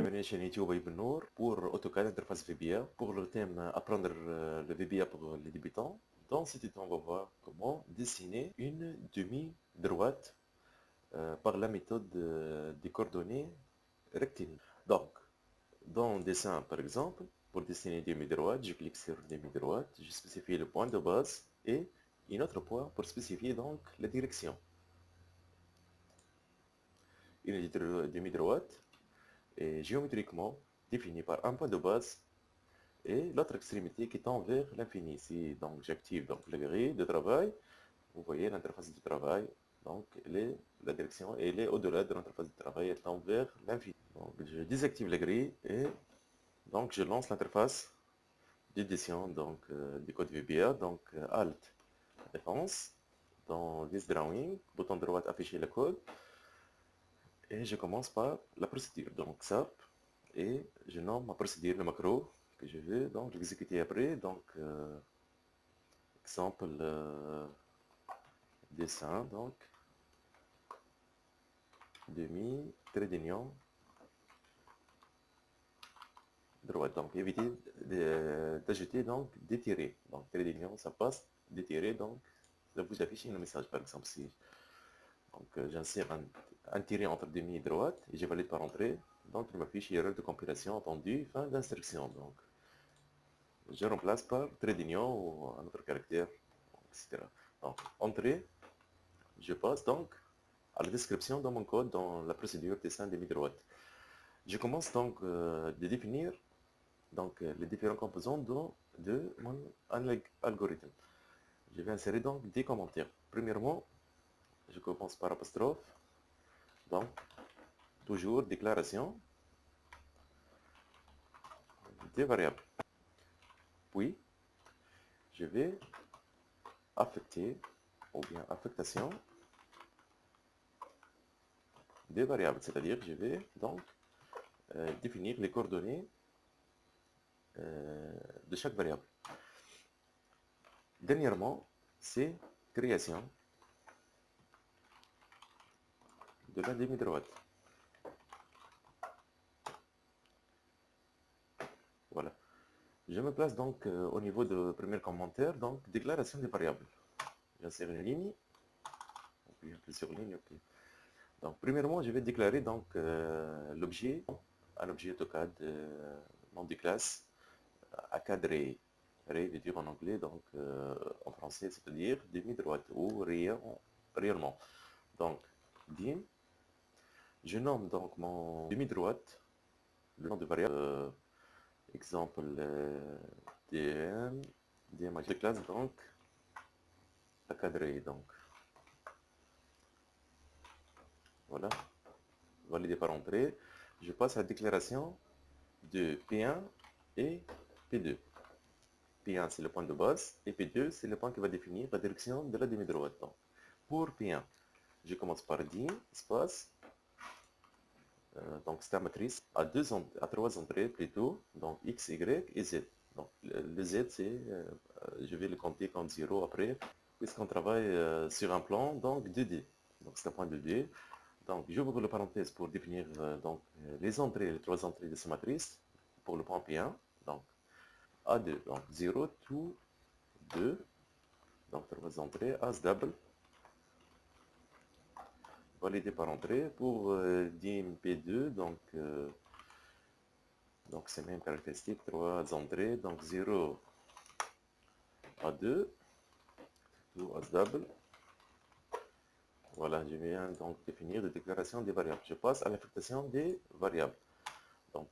Bienvenue chez YouTube Ibn Nour pour AutoCAD Interface VBA pour le thème apprendre le VBA pour les débutants. Dans cette vidéo, on va voir comment dessiner une demi-droite par la méthode des coordonnées rectilignes. Donc, dans le dessin par exemple, pour dessiner une demi-droite, je clique sur demi-droite, je spécifie le point de base et un autre point pour spécifier donc la direction. Une demi-droite est géométriquement définie par un point de base et l'autre extrémité qui tend vers l'infini. Si donc j'active donc la grille de travail, vous voyez l'interface de travail, donc la direction elle est au-delà de l'interface de travail, elle tend vers l'infini. Donc je désactive la grille et donc je lance l'interface d'édition donc du code VBA, donc Alt référence, dans This Drawing, bouton droit afficher le code. Et je commence par la procédure, donc SAP, et je nomme ma procédure, le macro que je veux donc l'exécuter après. Donc, exemple, dessin, donc, demi, trait d'union, droite. Donc, éviter d'ajouter donc des tirés. Donc, trait d'union, ça passe, des tirés, donc, ça vous affiche un message, par exemple, si donc j'insère un tiré entre demi et droite et je valide par entrée. Donc il m'affiche erreur de compilation attendue, fin d'instruction. Donc je remplace par trait d'union ou un autre caractère, etc. Donc entrée, je passe donc à la description de mon code dans la procédure dessin demi-droite. Je commence donc de définir donc, les différents composants de mon algorithme. Je vais insérer donc des commentaires. Premièrement, je commence par apostrophe. Donc, toujours déclaration des variables. Puis, je vais affecter ou bien affectation des variables, c'est-à-dire je vais donc définir les coordonnées de chaque variable. Dernièrement, c'est création de la demi-droite. Voilà. Je me place donc au niveau de premier commentaire, donc déclaration des variables. J'insère une ligne, puis plusieurs lignes, ok. Donc premièrement, je vais déclarer donc l'objet, un objet AutoCAD nom de classe ACAD Ray. Ray veut dire en anglais, donc en français, c'est-à-dire demi-droite ou réellement. Donc dim, je nomme donc mon demi-droite, le nom de variable, exemple DM de classe, donc ACAD Ray. Donc voilà, validé par entrée. Je passe à la déclaration de P1 et P2. P1 c'est le point de base et P2 c'est le point qui va définir la direction de la demi-droite. Donc, pour P1, je commence par dim, espace, donc c'est la matrice à trois entrées plutôt, donc X, Y et Z. Donc le Z c'est, je vais le compter comme 0 après, puisqu'on travaille sur un plan donc 2D. Donc c'est un point 2D. Donc j'ouvre la parenthèse pour définir donc les entrées, les trois entrées de cette matrice pour le point P1. Donc A2, donc 0, 2, 2, donc trois entrées, As double, validé par entrée pour dim P2, donc c'est même caractéristique, trois entrées, donc 0 A2, 2 As double. Voilà, je viens donc définir la déclaration des variables. Je passe à l'affectation des variables. Donc,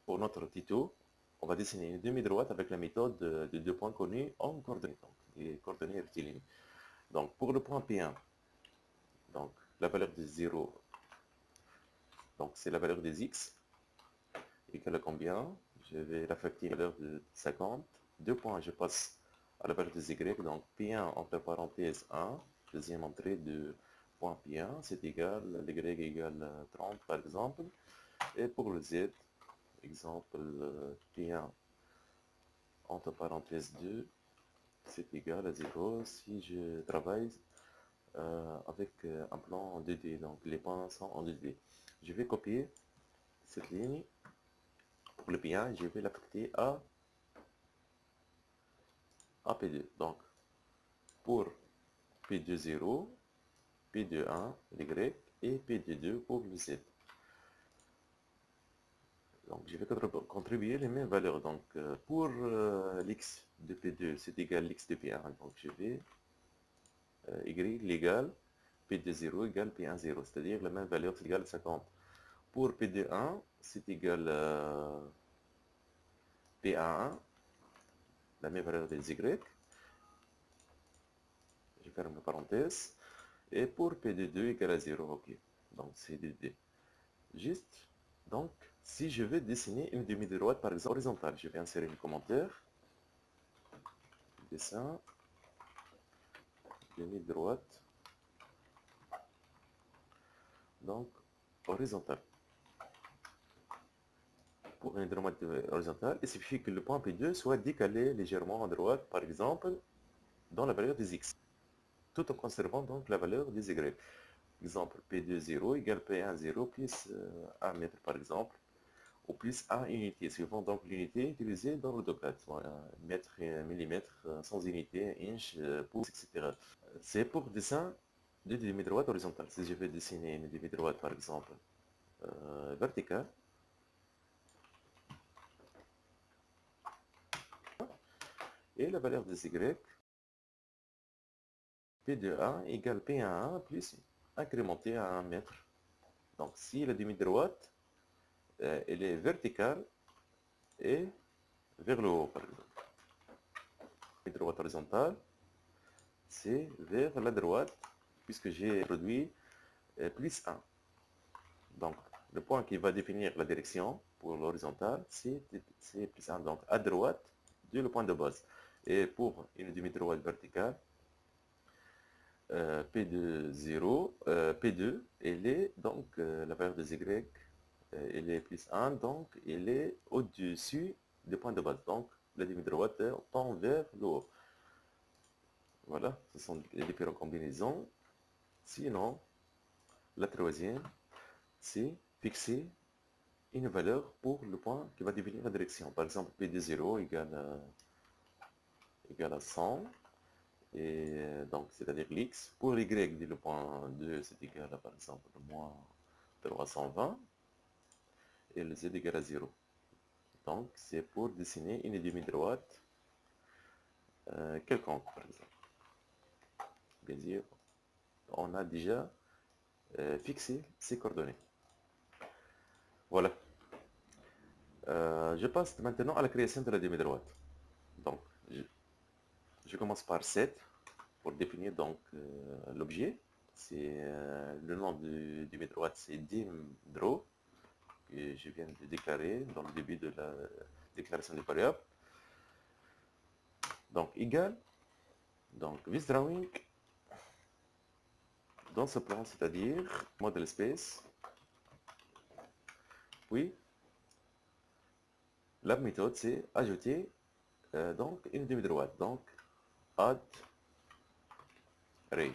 pour notre tuto, on va dessiner une demi-droite avec la méthode de deux points connus en coordonnées, donc les coordonnées rectilignes. Donc, pour le point P1, donc la valeur de 0, donc c'est la valeur des x, égale à combien? Je vais l'affecter à la valeur de 50. Deux points, je passe à la valeur des y, donc P1 entre parenthèses 1, deuxième entrée de point P1, c'est égal, y égale 30 par exemple. Et pour le z, exemple P1 entre parenthèses 2, c'est égal à 0 si je travaille avec un plan en 2D, donc les points sont en 2D. Je vais copier cette ligne Pour le P1, je vais l'affecter à P2. Donc, pour P2 0, P2 1, Y, et P2 2 pour le Z. Donc, je vais contribuer les mêmes valeurs. Donc, pour l'X de P2, c'est égal à l'X de P1. Donc, je vais Y l'égale P2 0 égale P1 0. C'est-à-dire la même valeur, c'est égal à 50. Pour P2 1, c'est égal à P1 1, la même valeur des Y. Je ferme la parenthèse. Et pour P2 2 égale à 0, ok. Donc, c'est D. Juste, donc, si je veux dessiner une demi-droite, par exemple, horizontale, je vais insérer le commentaire. Dessin, demi-droite, donc horizontale. Pour une droite horizontale, il suffit que le point P2 soit décalé légèrement à droite, par exemple, dans la valeur des X, tout en conservant donc la valeur des Y. Exemple, P2 0 égale P1 0 plus 1 mètre, par exemple, ou plus 1 unité, suivant donc l'unité utilisée dans l'AutoCAD, mètre, millimètre, sans unité, inch, pouce, etc. C'est pour dessin de demi-droite horizontale. Si je veux dessiner une demi-droite, par exemple, verticale, et la valeur des Y, P de 1 égale P1 plus incrémenté à 1 mètre. Donc si la demi-droite, elle est verticale et vers le haut, par exemple. Demi-droite horizontale, c'est vers la droite, puisque j'ai produit plus 1. Donc le point qui va définir la direction pour l'horizontale, c'est plus 1. Donc à droite de le point de base. Et pour une demi-droite verticale, P2 0, P2, elle est donc la valeur des Y, elle est plus 1, donc elle est au-dessus du point de base. Donc la demi-droite tend vers le haut. Voilà, ce sont les différentes combinaisons. Sinon, la troisième, c'est fixer une valeur pour le point qui va définir la direction. Par exemple, P2 0 égale à 100. Et donc, c'est-à-dire l'X. Pour l'Y, dit le point 2, c'est égal à, par exemple, moins 320. Et le Z égal à 0. Donc, c'est pour dessiner une demi-droite quelconque, par exemple. Bien sûr, on a déjà fixé ces coordonnées. Voilà. Je passe maintenant à la création de la demi-droite. Donc, je commence par 7 pour définir donc l'objet. C'est le nom de demi-droite, c'est dim_draw, que je viens de déclarer dans le début de la déclaration des variables. Donc égal, donc visDrawing, dans ce plan, c'est-à-dire model space, puis la méthode c'est ajouter donc une demi-droite, donc add ray.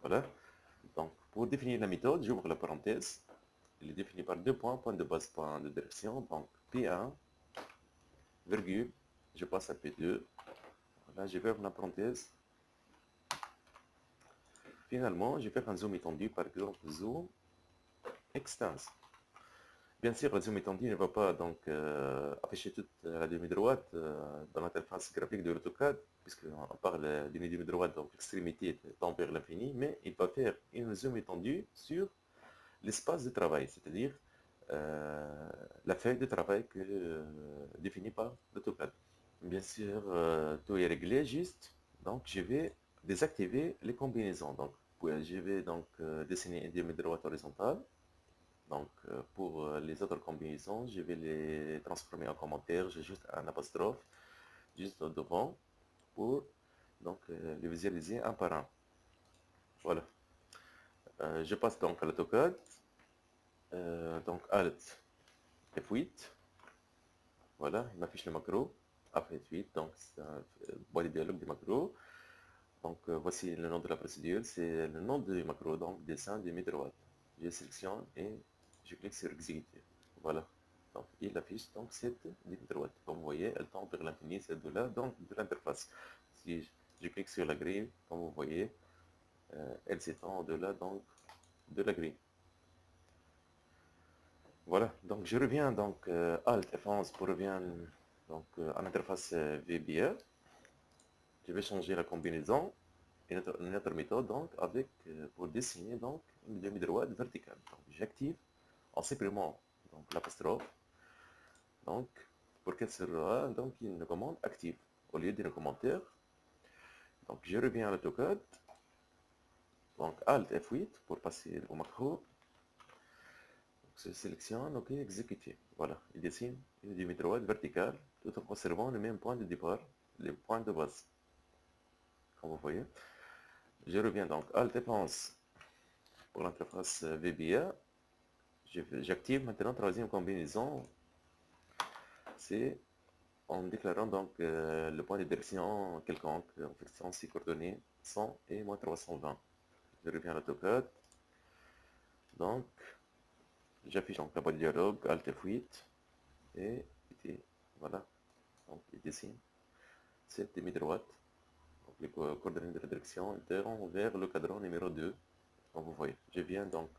Voilà. Donc pour définir la méthode, j'ouvre la parenthèse. Il est défini par deux points, point de base, point de direction. Donc P1, virgule, je passe à P2. Voilà, je ferme la parenthèse. Finalement, je vais faire un zoom étendu, par exemple zoom extens. Bien sûr, le zoom étendu ne va pas donc afficher toute la demi-droite dans l'interface graphique de l'AutoCAD, puisqu'on parle d'une demi-droite, donc l'extrémité tend vers l'infini, mais il va faire une zoom étendue sur l'espace de travail, c'est-à-dire la feuille de travail définie par l'AutoCAD. Bien sûr, tout est réglé, juste, donc je vais désactiver les combinaisons. Donc, je vais donc dessiner une demi-droite horizontale. Donc, pour les autres combinaisons, je vais les transformer en commentaires. J'ai juste un apostrophe juste devant pour donc les visualiser un par un. Voilà. Je passe donc à l'AutoCAD. Donc Alt F8. Voilà, il m'affiche le macro. F8, donc c'est un boîte de dialogue des macros. Donc voici le nom de la procédure. C'est le nom du macro, donc dessin demi-droite. Je sélectionne et je clique sur exécuter. Voilà. Donc, il affiche donc cette demi-droite. Comme vous voyez, elle tend vers l'infini, cette de-là, donc de l'interface. Si je clique sur la grille, comme vous voyez, elle s'étend au-delà donc de la grille. Voilà, donc je reviens donc Alt F11 pour revenir donc à l'interface VBA. Je vais changer la combinaison et notre méthode donc avec pour dessiner donc une demi-droite verticale. Donc j'active en supprimant donc l'apostrophe. Donc pour qu'elle sera donc une commande active au lieu d'un commentaire. Donc je reviens à l'AutoCAD. Donc Alt F8 pour passer au macro. Je sélectionne, OK, exécuter. Voilà, il dessine une demi-droite verticale tout en conservant le même point de départ, les points de base. Comme vous voyez. Je reviens donc Alt F11 pour l'interface VBA. J'active maintenant troisième combinaison. C'est en déclarant donc le point de direction quelconque en fonction de ses coordonnées 100 et moins 320. Je reviens à l'AutoCAD. Donc, j'affiche donc la boîte de dialogue Alt F8 et voilà. Donc, il dessine cette demi-droite. Donc, les coordonnées de la direction interront vers le cadran numéro 2. Comme vous voyez, je viens donc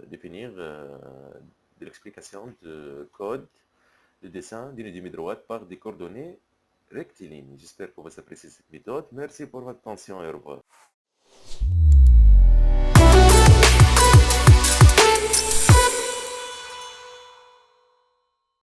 définir de l'explication de code de dessin d'une demi-droite par des coordonnées rectilignes. J'espère que vous appréciez cette méthode. Merci pour votre attention et au revoir.